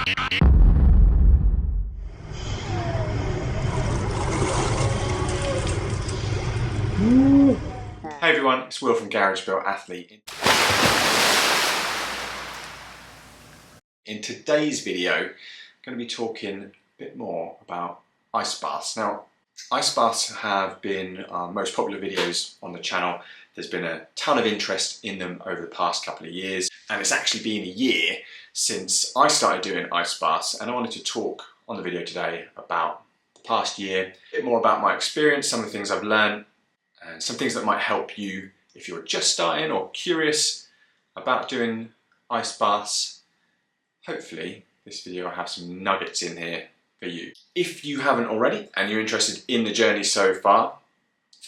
Hey everyone, it's Will from Garage Built Athlete. In today's video, I'm going to be talking a bit more about ice baths. Now, ice baths have been our most popular videos on the channel. There's been a ton of interest in them over the past couple of years, and it's actually been a year since I started doing ice baths, and I wanted to talk on the video today about the past year, a bit more about my experience, some of the things I've learned, and some things that might help you if you're just starting or curious about doing ice baths. Hopefully this video will have some nuggets in here for you. If you haven't already and you're interested in the journey so far,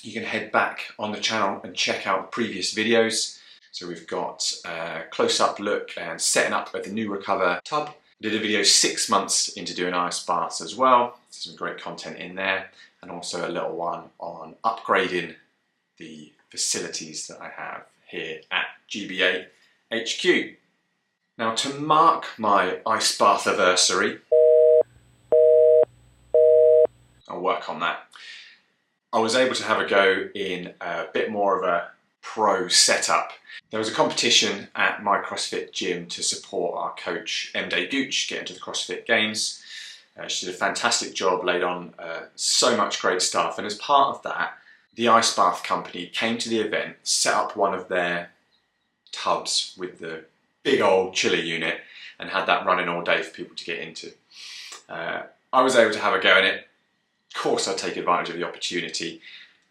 you can head back on the channel and check out previous videos. So we've got a close-up look and setting up of the Nurecover tub. I did a video 6 months into doing ice baths as well. There's some great content in there, and also a little one on upgrading the facilities that I have here at GBA HQ. Now, to mark my ice bath anniversary, I'll work on that. I was able to have a go in a bit more of a pro setup. There was a competition at my CrossFit gym to support our coach MD Gooch get into the CrossFit Games. She did a fantastic job, laid on so much great stuff, and as part of that, the ice bath company came to the event, set up one of their tubs with the big old chiller unit, and had that running all day for people to get into. I was able to have a go in it. Of course, I'd take advantage of the opportunity.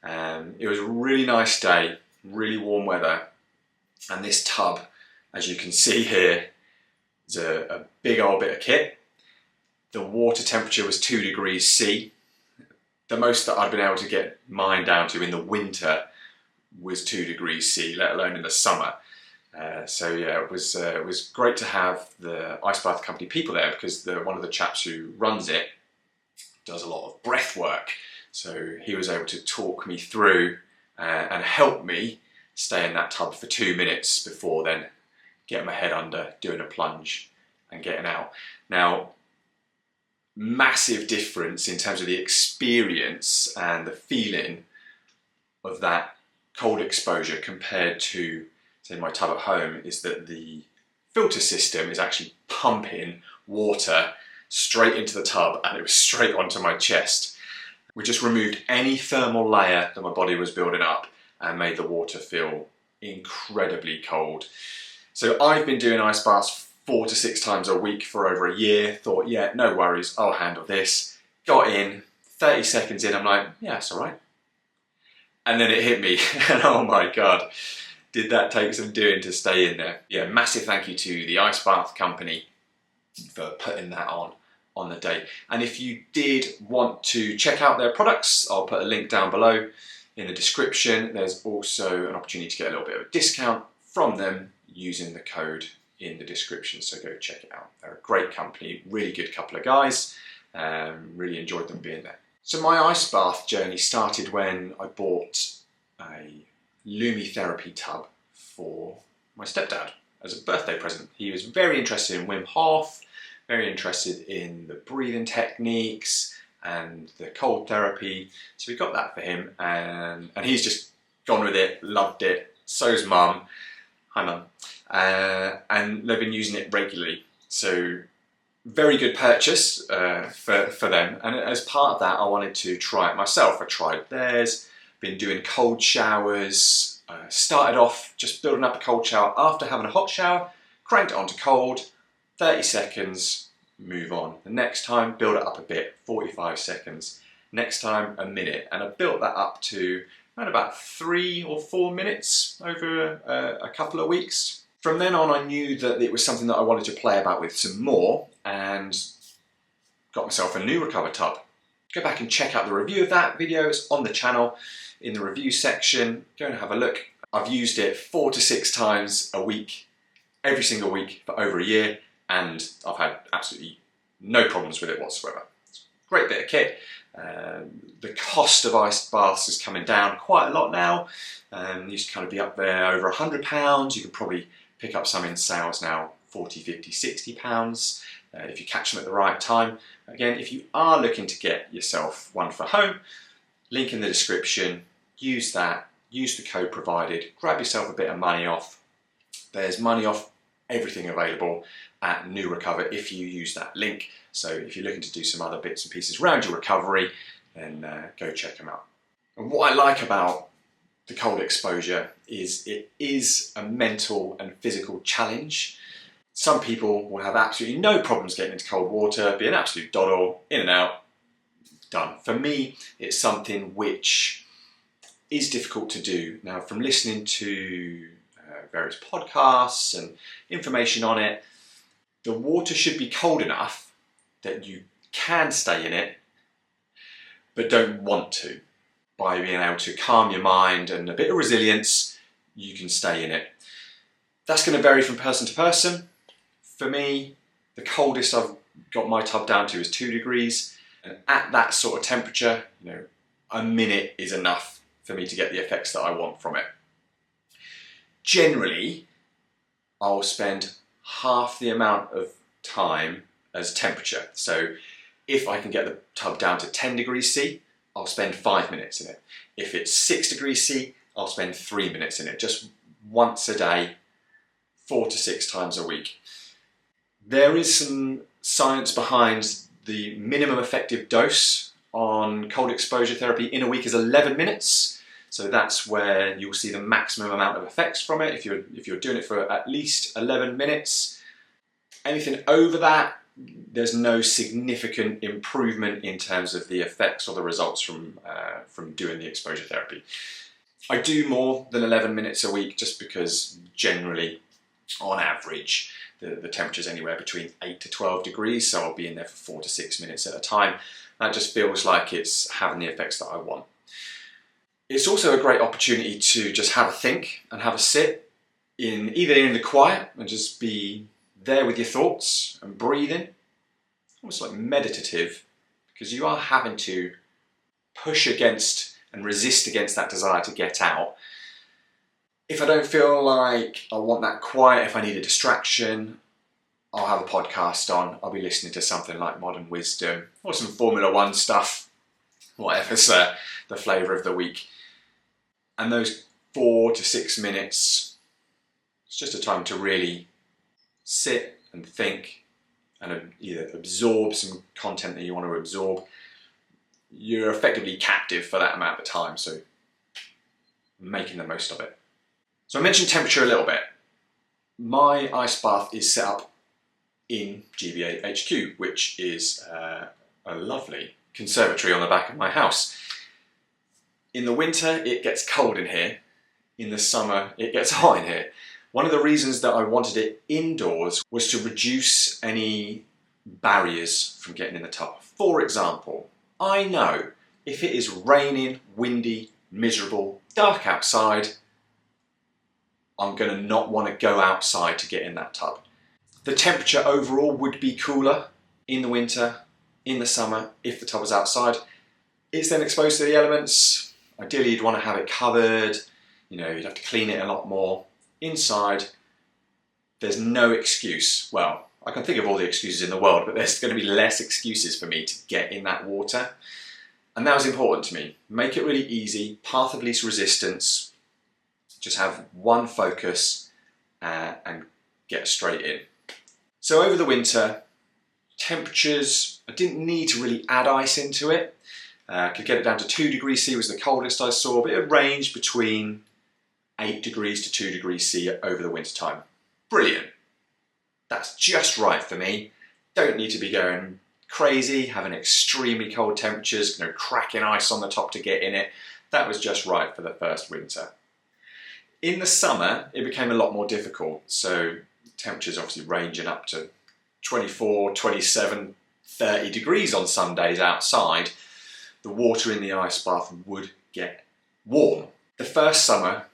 It was a really nice day, really warm weather, and this tub, as you can see here, is a big old bit of kit. The water temperature was 2 degrees C. The most that I'd been able to get mine down to in the winter was 2 degrees C, let alone in the summer. So yeah, it was great to have the ice bath company people there, because one of the chaps who runs it does a lot of breath work. So he was able to talk me through and help me stay in that tub for 2 minutes before then getting my head under, doing a plunge and getting out. Now, massive difference in terms of the experience and the feeling of that cold exposure compared to, say, my tub at home, is that the filter system is actually pumping water straight into the tub, and it was straight onto my chest. We just removed any thermal layer that my body was building up and made the water feel incredibly cold. So I've been doing ice baths 4 to 6 times a week for over a year. Thought, yeah, no worries, I'll handle this. Got in, 30 seconds in, I'm like, yeah, it's all right. And then it hit me, and oh my God, did that take some doing to stay in there. Yeah, massive thank you to the ice bath company for putting that on the day. And if you did want to check out their products, I'll put a link down below in the description. There's also an opportunity to get a little bit of a discount from them using the code in the description, so go check it out. They're a great company, really good couple of guys. Really enjoyed them being there. So my ice bath journey started when I bought a Lumi therapy tub for my stepdad as a birthday present. He was very interested in Wim Hof, very interested in the breathing techniques and the cold therapy. So we got that for him, and he's just gone with it, loved it. So's mum. Hi mum. And they've been using it regularly. So very good purchase for them. And as part of that, I wanted to try it myself. I tried theirs, been doing cold showers, started off just building up a cold shower after having a hot shower, cranked it onto cold, 30 seconds, move on. The next time, build it up a bit, 45 seconds. Next time, a minute. And I built that up to around about 3 or 4 minutes over a couple of weeks. From then on, I knew that it was something that I wanted to play about with some more, and got myself a Nurecover tub. Go back and check out the review of that video. It's on the channel in the review section. Go and have a look. I've used it 4 to 6 times a week, every single week for over a year, and I've had absolutely no problems with it whatsoever. It's a great bit of kit. The cost of ice baths is coming down quite a lot now. Used to kind of be up there over £100. You can probably pick up some in sales now 40, 50, 60 pounds if you catch them at the right time. Again, if you are looking to get yourself one for home, link in the description, use that, use the code provided, grab yourself a bit of money off. There's money off everything available at Nurecover if you use that link. So if you're looking to do some other bits and pieces around your recovery, then go check them out. And what I like about the cold exposure is it is a mental and physical challenge. Some people will have absolutely no problems getting into cold water, be an absolute doddle, in and out, done. For me, it's something which is difficult to do. Now, from listening to various podcasts and information on it, the water should be cold enough that you can stay in it, but don't want to. By being able to calm your mind and a bit of resilience, you can stay in it. That's going to vary from person to person. For me, the coldest I've got my tub down to is 2 degrees. And at that sort of temperature, a minute is enough for me to get the effects that I want from it. Generally, I'll spend half the amount of time as temperature. So if I can get the tub down to 10 degrees C, I'll spend 5 minutes in it. If it's 6 degrees C, I'll spend 3 minutes in it, just once a day, 4 to 6 times a week. There is some science behind the minimum effective dose on cold exposure therapy in a week is 11 minutes. So that's where you'll see the maximum amount of effects from it if you're doing it for at least 11 minutes. Anything over that, there's no significant improvement in terms of the effects or the results from doing the exposure therapy. I do more than 11 minutes a week just because generally, on average, the temperature is anywhere between 8 to 12 degrees, so I'll be in there for 4 to 6 minutes at a time. That just feels like it's having the effects that I want. It's also a great opportunity to just have a think and have a sit either in the quiet and just be there with your thoughts and breathing, almost like meditative, because you are having to push against and resist against that desire to get out. If I don't feel like I want that quiet, if I need a distraction, I'll have a podcast on. I'll be listening to something like Modern Wisdom or some Formula One stuff, whatever's the flavour of the week. And those 4 to 6 minutes, it's just a time to really sit and think and either absorb some content that you want to absorb. You're effectively captive for that amount of time, so making the most of it. So I mentioned temperature a little bit. My ice bath is set up in GBA HQ, which is a lovely conservatory on the back of my house. In the winter, it gets cold in here. In the summer, it gets hot in here. One of the reasons that I wanted it indoors was to reduce any barriers from getting in the tub. For example, I know if it is raining, windy, miserable, dark outside, I'm going to not want to go outside to get in that tub. The temperature overall would be cooler in the winter, in the summer, if the tub was outside. It's then exposed to the elements. Ideally, you'd want to have it covered. You'd have to clean it a lot more. Inside, there's no excuse. Well, I can think of all the excuses in the world, but there's going to be less excuses for me to get in that water. And that was important to me. Make it really easy, path of least resistance. Just have one focus and get straight in. So over the winter, temperatures, I didn't need to really add ice into it. I could get it down to 2 degrees C was the coldest I saw, but it ranged between 8 degrees to 2 degrees C over the winter time. Brilliant. That's just right for me. Don't need to be going crazy, having extremely cold temperatures, cracking ice on the top to get in it. That was just right for the first winter. In the summer, it became a lot more difficult. So temperatures obviously ranging up to 24, 27, 30 degrees on some days outside. The water in the ice bath would get warm. The first summer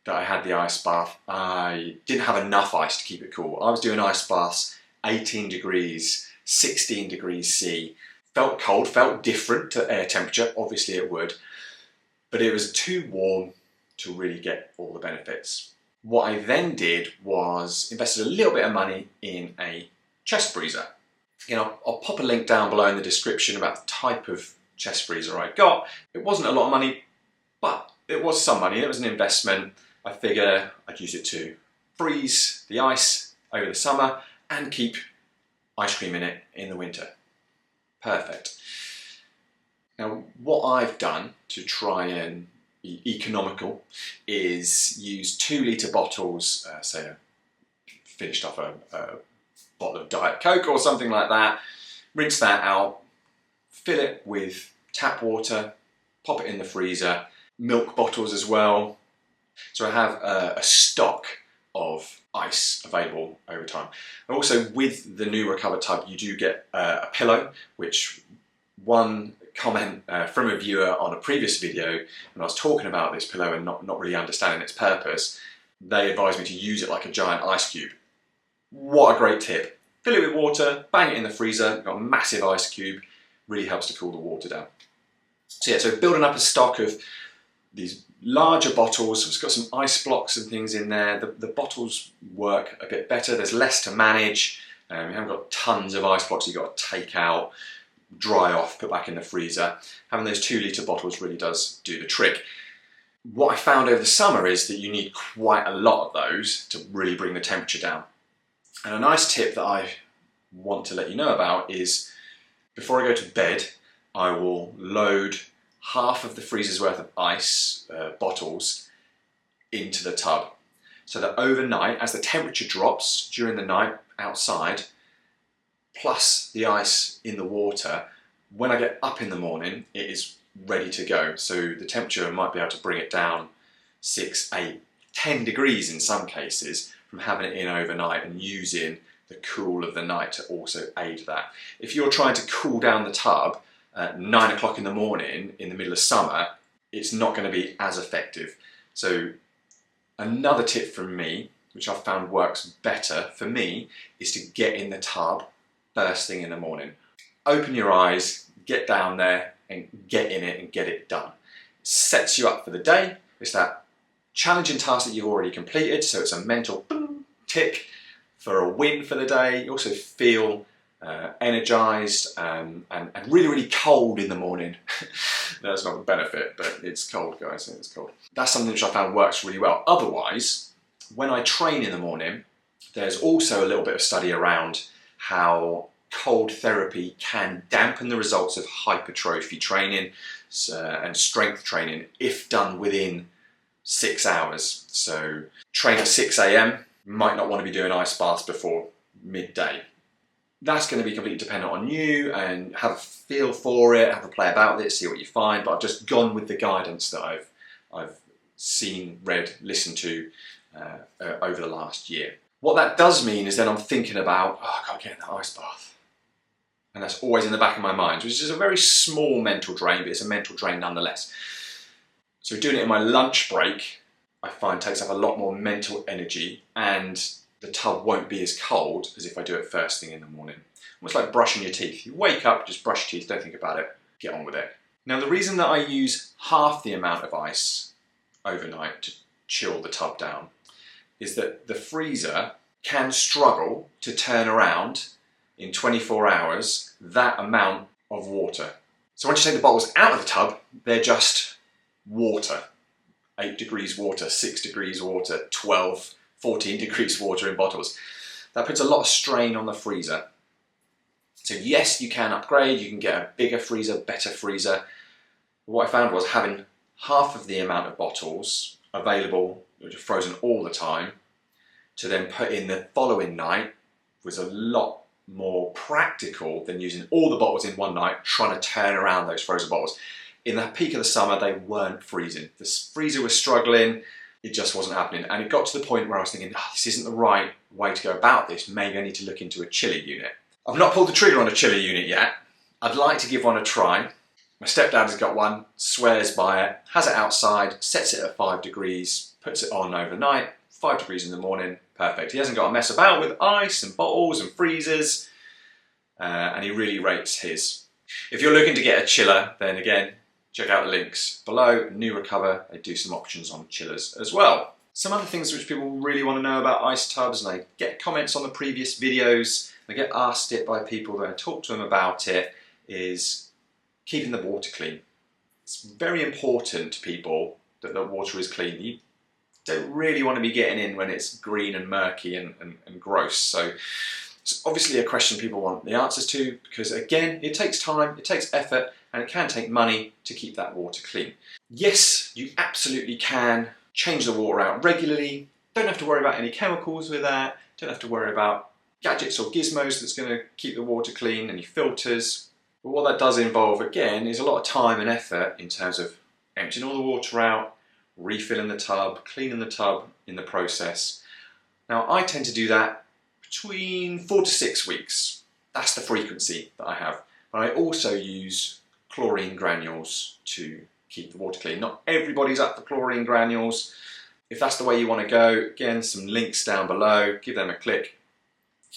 that I had the ice bath, I didn't have enough ice to keep it cool. I was doing ice baths 18 degrees, 16 degrees C. Felt cold, felt different to air temperature, obviously it would, but it was too warm to really get all the benefits. What I then did was invested a little bit of money in a chest freezer. You know, I'll pop a link down below in the description about the type of chest freezer I got. It wasn't a lot of money, but it was some money. It was an investment. I figure I'd use it to freeze the ice over the summer and keep ice cream in it in the winter. Perfect. Now, what I've done to try and be economical is use 2-litre bottles, say I finished off a bottle of Diet Coke or something like that, rinse that out, fill it with tap water, pop it in the freezer, milk bottles as well. So I have a stock of ice available over time. And also with the Nurecover tub, you do get a pillow, which one comment from a viewer on a previous video, when I was talking about this pillow and not really understanding its purpose, they advised me to use it like a giant ice cube. What a great tip. Fill it with water, bang it in the freezer, got a massive ice cube, really helps to cool the water down. So yeah, so building up a stock of these larger bottles, it's got some ice blocks and things in there. The bottles work a bit better, there's less to manage. You haven't got tons of ice blocks you've got to take out, dry off, put back in the freezer. Having those 2-litre bottles really does do the trick. What I found over the summer is that you need quite a lot of those to really bring the temperature down. And a nice tip that I want to let you know about is before I go to bed, I will load half of the freezer's worth of ice bottles into the tub, so that overnight, as the temperature drops during the night outside, plus the ice in the water, when I get up in the morning, it is ready to go. So the temperature might be able to bring it down 6, 8, 10 degrees in some cases from having it in overnight and using the cool of the night to also aid that. If you're trying to cool down the tub at 9 o'clock in the morning in the middle of summer, it's not going to be as effective. So another tip from me, which I've found works better for me, is to get in the tub first thing in the morning. Open your eyes, get down there and get in it and get it done. It sets you up for the day. It's that challenging task that you've already completed, so it's a mental boom, tick for a win for the day. You also feel energized and really, really cold in the morning. That's not the benefit, but it's cold, guys. It's cold. That's something which I found works really well. Otherwise, when I train in the morning, there's also a little bit of study around how cold therapy can dampen the results of hypertrophy training and strength training if done within 6 hours. So train at 6 AM, might not want to be doing ice baths before midday. That's going to be completely dependent on you, and have a feel for it, have a play about it, see what you find. But I've just gone with the guidance that I've seen, read, listened to over the last year. What that does mean is then I'm thinking about, oh, I can't get in that ice bath. And that's always in the back of my mind, which is a very small mental drain, but it's a mental drain nonetheless. So doing it in my lunch break, I find takes up a lot more mental energy, and the tub won't be as cold as if I do it first thing in the morning. Almost like brushing your teeth. You wake up, just brush your teeth, don't think about it, get on with it. Now the reason that I use half the amount of ice overnight to chill the tub down is that the freezer can struggle to turn around in 24 hours that amount of water. So once you take the bottles out of the tub, they're just water. 8 degrees water, 6 degrees water, 12, 14 degrees water in bottles. That puts a lot of strain on the freezer. So yes, you can upgrade, you can get a bigger freezer, better freezer. What I found was having half of the amount of bottles available, frozen all the time, to then put in the following night was a lot more practical than using all the bottles in one night, trying to turn around those frozen bottles. In the peak of the summer, they weren't freezing. The freezer was struggling, it just wasn't happening. And it got to the point where I was thinking, oh, this isn't the right way to go about this. Maybe I need to look into a chiller unit. I've not pulled the trigger on a chiller unit yet. I'd like to give one a try. My stepdad has got one, swears by it, has it outside, sets it at 5 degrees, puts it on overnight, 5 degrees in the morning, perfect. He hasn't got to mess about with ice and bottles and freezers, and he really rates his. If you're looking to get a chiller, then again, check out the links below. Nurecover, they do some options on chillers as well. Some other things which people really want to know about ice tubs, and I get comments on the previous videos, I get asked it by people when I talk to them about it, is keeping the water clean. It's very important to people that the water is clean. You don't really want to be getting in when it's green and murky and gross. So it's obviously a question people want the answers to, because again, it takes time, it takes effort, and it can take money to keep that water clean. Yes, you absolutely can change the water out regularly. Don't have to worry about any chemicals with that. Don't have to worry about gadgets or gizmos that's going to keep the water clean, any filters. But what that does involve, again, is a lot of time and effort in terms of emptying all the water out, refilling the tub, cleaning the tub in the process. Now, I tend to do that between 4 to 6 weeks. That's the frequency that I have. But I also use chlorine granules to keep the water clean. Not everybody's up for chlorine granules. If that's the way you want to go, again, some links down below, give them a click,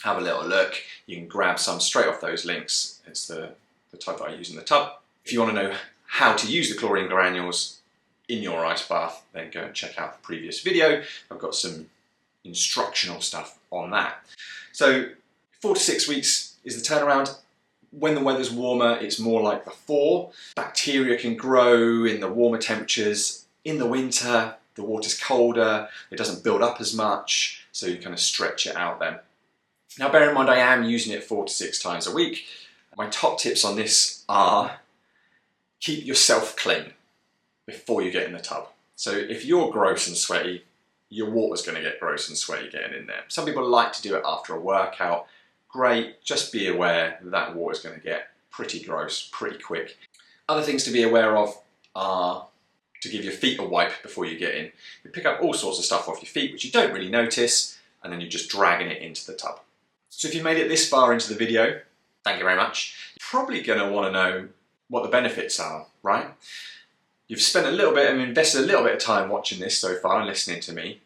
have a little look. You can grab some straight off those links. It's the type that I use in the tub. If you want to know how to use the chlorine granules in your ice bath, then go and check out the previous video. I've got some instructional stuff on that. So 4 to 6 weeks is the turnaround. When the weather's warmer, it's more like the 4. Bacteria can grow in the warmer temperatures. In the winter, the water's colder, it doesn't build up as much, so you kind of stretch it out then. Now, bear in mind, I am using it 4 to 6 times a week. My top tips on this are: keep yourself clean before you get in the tub. So if you're gross and sweaty, your water's going to get gross and sweaty getting in there. Some people like to do it after a workout. Great, just be aware that water's going to get pretty gross pretty quick. Other things to be aware of are to give your feet a wipe before you get in. You pick up all sorts of stuff off your feet which you don't really notice, and then you're just dragging it into the tub. So if you made it this far into the video, thank you very much. You're probably going to want to know what the benefits are, right? You've spent a little bit and invested a little bit of time watching this so far and listening to me,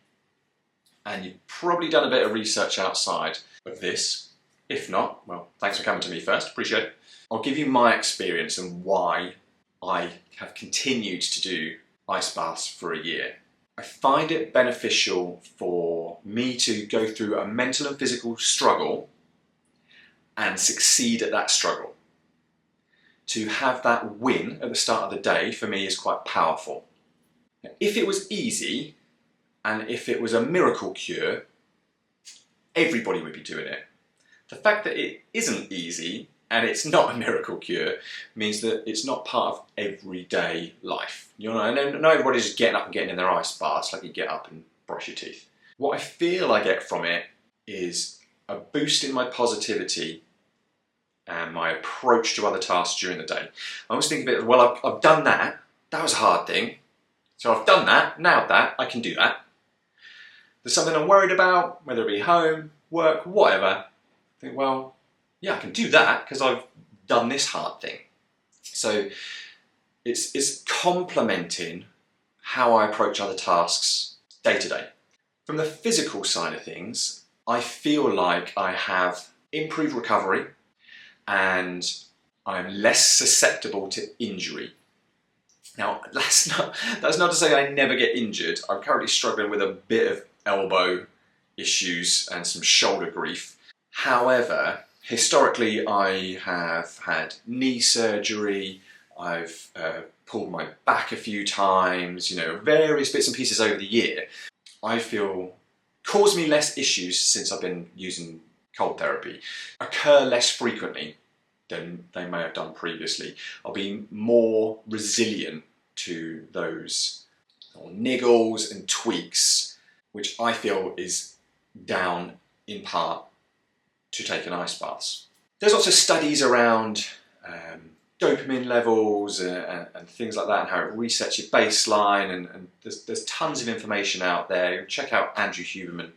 and you've probably done a bit of research outside of this. If not, well, thanks for coming to me first, appreciate it. I'll give you my experience and why I have continued to do ice baths for a year. I find it beneficial for me to go through a mental and physical struggle and succeed at that struggle. To have that win at the start of the day, for me, is quite powerful. Now, if it was easy, and if it was a miracle cure, everybody would be doing it. The fact that it isn't easy and it's not a miracle cure means that it's not part of everyday life. You know, not everybody's just getting up and getting in their ice baths like you get up and brush your teeth. What I feel I get from it is a boost in my positivity and my approach to other tasks during the day. I always think of it, well, I've done that. That was a hard thing. So I've done that, now that, I can do that. There's something I'm worried about, whether it be home, work, whatever. I think, well, yeah, I can do that because I've done this hard thing. So it's complementing how I approach other tasks day to day. From the physical side of things, I feel like I have improved recovery and I'm less susceptible to injury. Now, that's not to say I never get injured. I'm currently struggling with a bit of elbow issues and some shoulder grief. However, historically I have had knee surgery, I've pulled my back a few times, you know, various bits and pieces over the year. I feel caused me less issues since I've been using cold therapy, occur less frequently than they may have done previously. I'll be more resilient to those niggles and tweaks, which I feel is down in part to taking ice baths. There's lots of studies around dopamine levels and things like that, and how it resets your baseline, and there's tons of information out there. Check out Andrew Huberman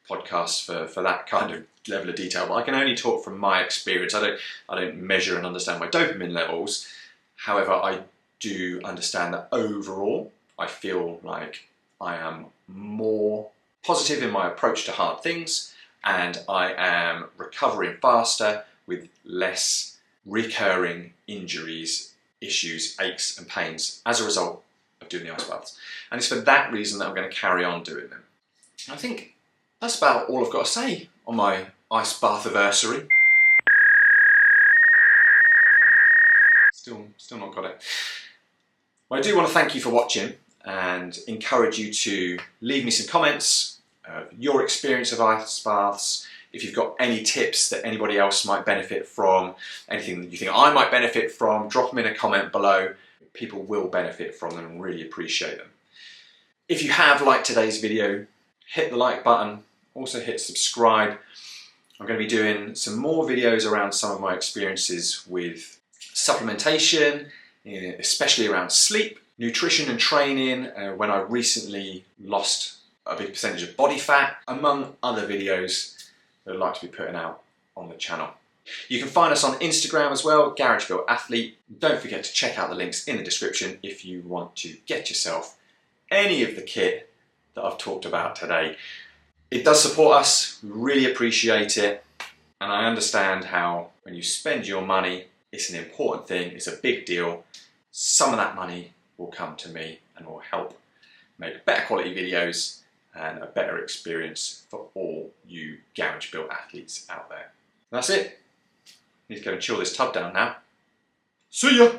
podcasts for that kind of level of detail, but I can only talk from my experience. I don't measure and understand my dopamine levels. However, I do understand that overall I feel like I am more positive in my approach to hard things, and I am recovering faster with less recurring injuries, issues, aches and pains as a result of doing the ice baths. And it's for that reason that I'm going to carry on doing them. I think that's about all I've got to say on my ice bath anniversary. Still not got it. Well, I do want to thank you for watching and encourage you to leave me some comments of your experience of ice baths. If you've got any tips that anybody else might benefit from, anything that you think I might benefit from, drop them in a comment below. People will benefit from them and really appreciate them. If you have liked today's video, hit the like button, also hit subscribe. I'm going to be doing some more videos around some of my experiences with supplementation, especially around sleep, nutrition and training, when I recently lost a big percentage of body fat, among other videos that I'd like to be putting out on the channel. You can find us on Instagram as well, Garage Built Athlete. Don't forget to check out the links in the description if you want to get yourself any of the kit that I've talked about today. It does support us, we really appreciate it, and I understand how when you spend your money, it's an important thing, it's a big deal. Some of that money will come to me and will help make better quality videos and a better experience for all you Garage Built athletes out there. And that's it. Need to go and chill this tub down now. See ya!